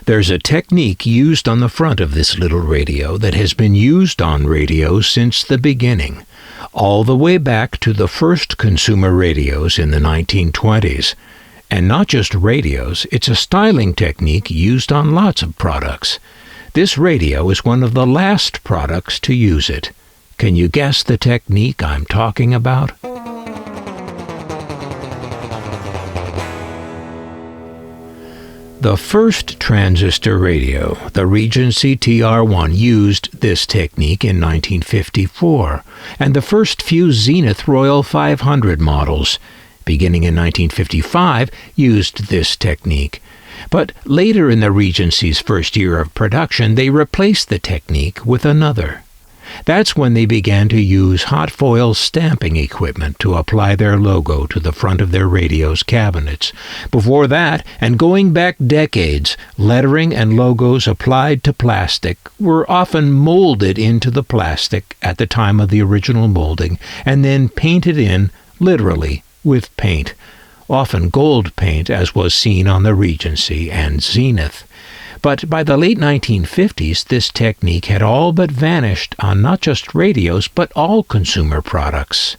There's a technique used on the front of this little radio that has been used on radios since the beginning, all the way back to the first consumer radios in the 1920s. And not just radios, it's a styling technique used on lots of products. This radio is one of the last products to use it. Can you guess the technique I'm talking about? The first transistor radio, the Regency TR1, used this technique in 1954, and the first few Zenith Royal 500 models, beginning in 1955, used this technique. But later in the Regency's first year of production, they replaced the technique with another. That's when they began to use hot foil stamping equipment to apply their logo to the front of their radio's cabinets. Before that, and going back decades, lettering and logos applied to plastic were often molded into the plastic at the time of the original molding and then painted in, literally, with paint, often gold paint, as was seen on the Regency and Zenith. But by the late 1950s, this technique had all but vanished on not just radios, but all consumer products.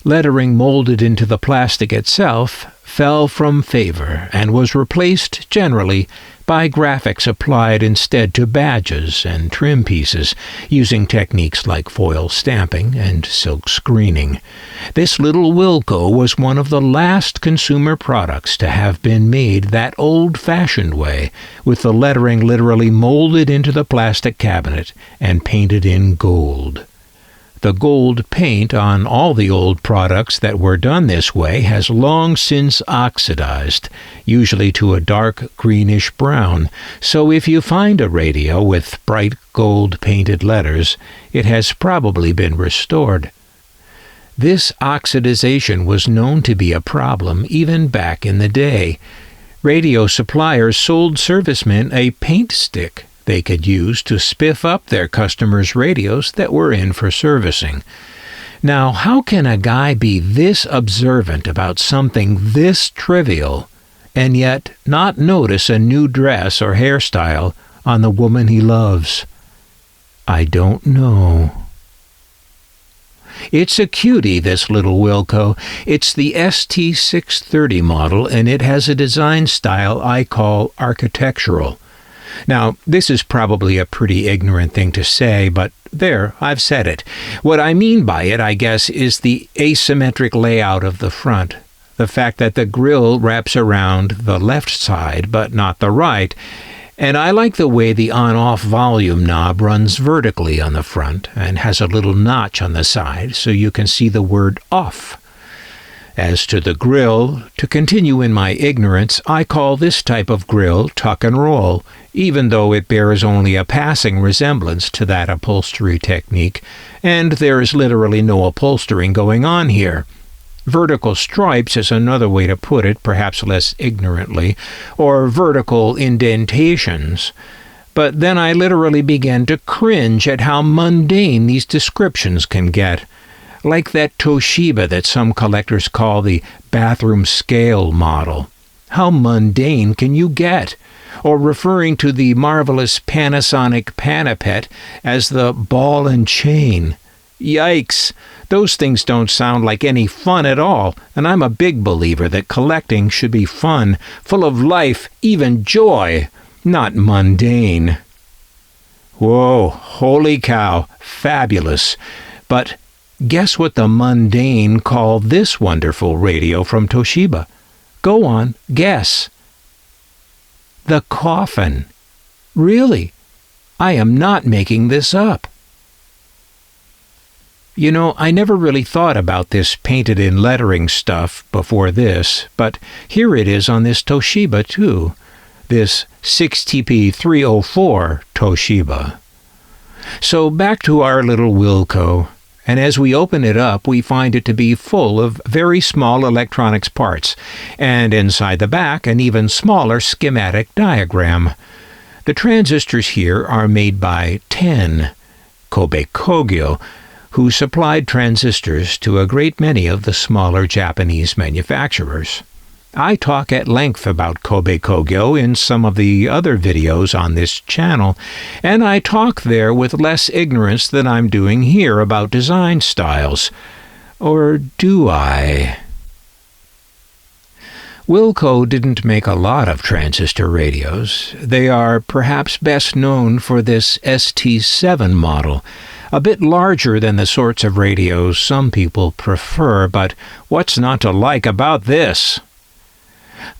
Lettering molded into the plastic itself fell from favor and was replaced, generally, by graphics applied instead to badges and trim pieces, using techniques like foil stamping and silk screening. This little Wilco was one of the last consumer products to have been made that old-fashioned way, with the lettering literally molded into the plastic cabinet and painted in gold. The gold paint on all the old products that were done this way has long since oxidized, usually to a dark greenish brown, so if you find a radio with bright gold painted letters, it has probably been restored. This oxidization was known to be a problem even back in the day. Radio suppliers sold servicemen a paint stick they could use to spiff up their customers' radios that were in for servicing. Now, how can a guy be this observant about something this trivial and yet not notice a new dress or hairstyle on the woman he loves? I don't know. It's a cutie, this little Wilco. It's the ST630 model, and it has a design style I call architectural. Now, this is probably a pretty ignorant thing to say, but there, I've said it. What I mean by it, I guess, is the asymmetric layout of the front. The fact that the grille wraps around the left side, but not the right. And I like the way the on-off volume knob runs vertically on the front and has a little notch on the side so you can see the word off. As to the grille, to continue in my ignorance, I call this type of grille tuck and roll, even though it bears only a passing resemblance to that upholstery technique, and there is literally no upholstering going on here. Vertical stripes is another way to put it, perhaps less ignorantly, or vertical indentations. But then I literally began to cringe at how mundane these descriptions can get. Like that Toshiba that some collectors call the bathroom scale model. How mundane can you get? Or referring to the marvelous Panasonic Panapet as the ball and chain. Yikes! Those things don't sound like any fun at all, and I'm a big believer that collecting should be fun, full of life, even joy, not mundane. Whoa, holy cow, fabulous. But guess what the mundane call this wonderful radio from Toshiba? Go on, guess. The coffin. Really? I am not making this up. You know, I never really thought about this painted-in lettering stuff before this, but here it is on this Toshiba, too. This 6TP304 Toshiba. So back to our little Wilco. And as we open it up, we find it to be full of very small electronics parts, and inside the back, an even smaller schematic diagram. The transistors here are made by 10, Kobe Kogyo, who supplied transistors to a great many of the smaller Japanese manufacturers. I talk at length about Kobe Kogyo in some of the other videos on this channel, and I talk there with less ignorance than I'm doing here about design styles. Or do I? Wilco didn't make a lot of transistor radios. They are perhaps best known for this ST7 model, a bit larger than the sorts of radios some people prefer, but what's not to like about this?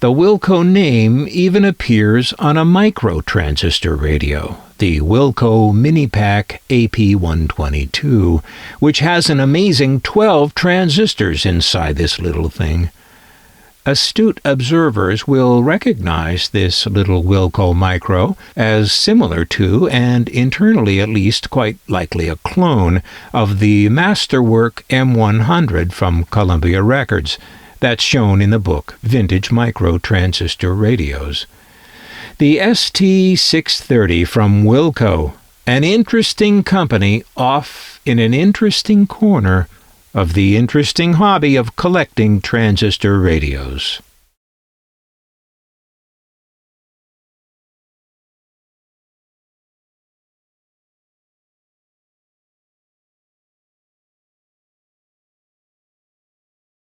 The Wilco name even appears on a micro-transistor radio, the Wilco Minipack AP122, which has an amazing 12 transistors inside this little thing. Astute observers will recognize this little Wilco Micro as similar to, and internally at least quite likely a clone, of the masterwork M100 from Columbia Records, that's shown in the book Vintage Micro Transistor Radios. The ST630 from Wilco, an interesting company off in an interesting corner of the interesting hobby of collecting transistor radios.